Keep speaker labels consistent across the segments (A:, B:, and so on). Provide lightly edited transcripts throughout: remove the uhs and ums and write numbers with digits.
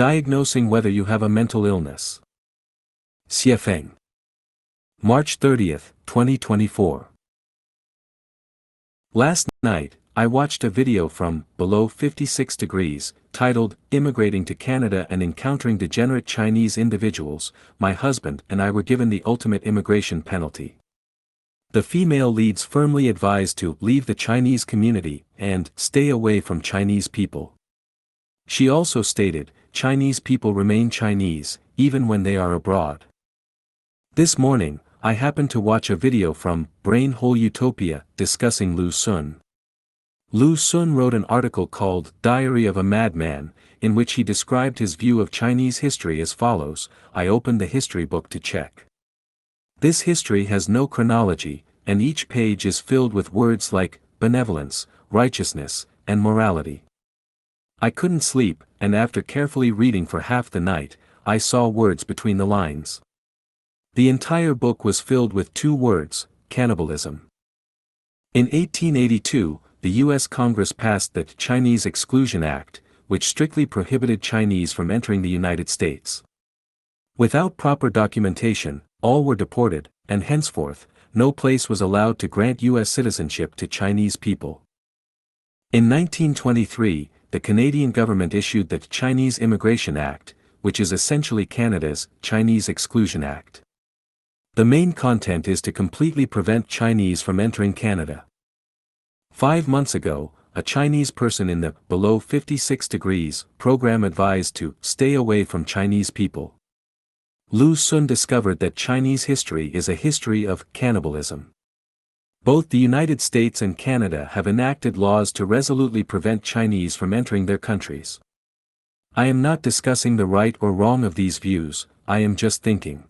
A: Diagnosing whether you have a mental illness. Xiefeng. March 30, 2024. Last night, I watched a video from Below 56 Degrees, titled, Immigrating to Canada and Encountering Degenerate Chinese Individuals. My husband and I were given the ultimate immigration penalty. The female leads firmly advised to leave the Chinese community and stay away from Chinese people. She also stated, Chinese people remain Chinese, even when they are abroad. This morning, I happened to watch a video from Brain Hole Utopia discussing Lu Sun. Lu Sun wrote an article called Diary of a Madman, in which he described his view of Chinese history as follows. I opened the history book to check. This history has no chronology, and each page is filled with words like benevolence, righteousness, and morality. I couldn't sleep, and after carefully reading for half the night, I saw words between the lines. The entire book was filled with two words, cannibalism. In 1882, the U.S. Congress passed the Chinese Exclusion Act, which strictly prohibited Chinese from entering the United States. Without proper documentation, all were deported, and henceforth, no place was allowed to grant U.S. citizenship to Chinese people. In 1923, the Canadian government issued the Chinese Immigration Act, which is essentially Canada's Chinese Exclusion Act. The main content is to completely prevent Chinese from entering Canada. 5 months ago, a Chinese person in the Below 56 Degrees program advised to stay away from Chinese people. Lu Sun discovered that Chinese history is a history of cannibalism. Both the United States and Canada have enacted laws to resolutely prevent Chinese from entering their countries. I am not discussing the right or wrong of these views, I am just thinking.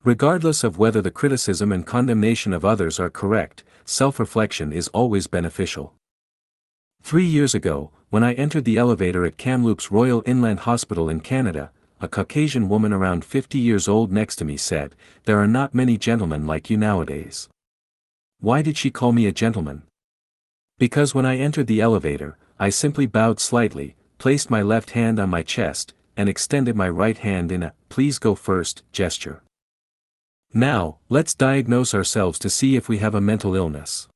A: Regardless of whether the criticism and condemnation of others are correct, self-reflection is always beneficial. 3 years ago, when I entered the elevator at Kamloops Royal Inland Hospital in Canada, a Caucasian woman around 50 years old next to me said, "There are not many gentlemen like you nowadays." Why did she call me a gentleman? Because when I entered the elevator, I simply bowed slightly, placed my left hand on my chest, and extended my right hand in a "please go first" gesture. Now, let's diagnose ourselves to see if we have a mental illness.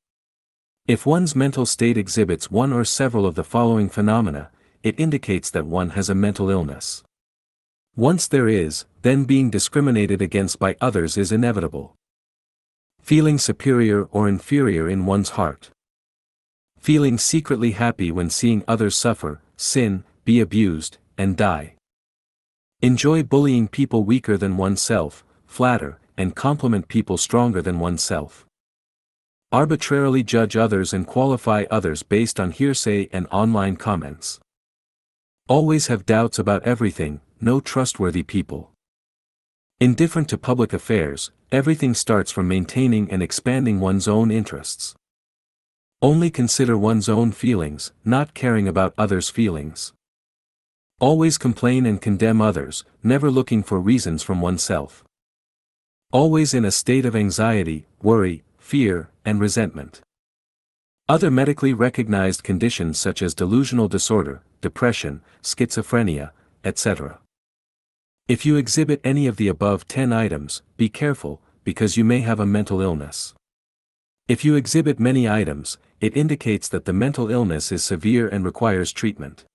A: If one's mental state exhibits one or several of the following phenomena, it indicates that one has a mental illness. Once there is, then being discriminated against by others is inevitable. Feeling superior or inferior in one's heart. Feeling secretly happy when seeing others suffer, sin, be abused, and die. Enjoy bullying people weaker than oneself, flatter, and compliment people stronger than oneself. Arbitrarily judge others and qualify others based on hearsay and online comments. Always have doubts about everything, no trustworthy people. Indifferent to public affairs, everything starts from maintaining and expanding one's own interests. Only consider one's own feelings, not caring about others' feelings. Always complain and condemn others, never looking for reasons from oneself. Always in a state of anxiety, worry, fear, and resentment. Other medically recognized conditions such as delusional disorder, depression, schizophrenia, etc. If you exhibit any of the above 10 items, be careful, because you may have a mental illness. If you exhibit many items, it indicates that the mental illness is severe and requires treatment.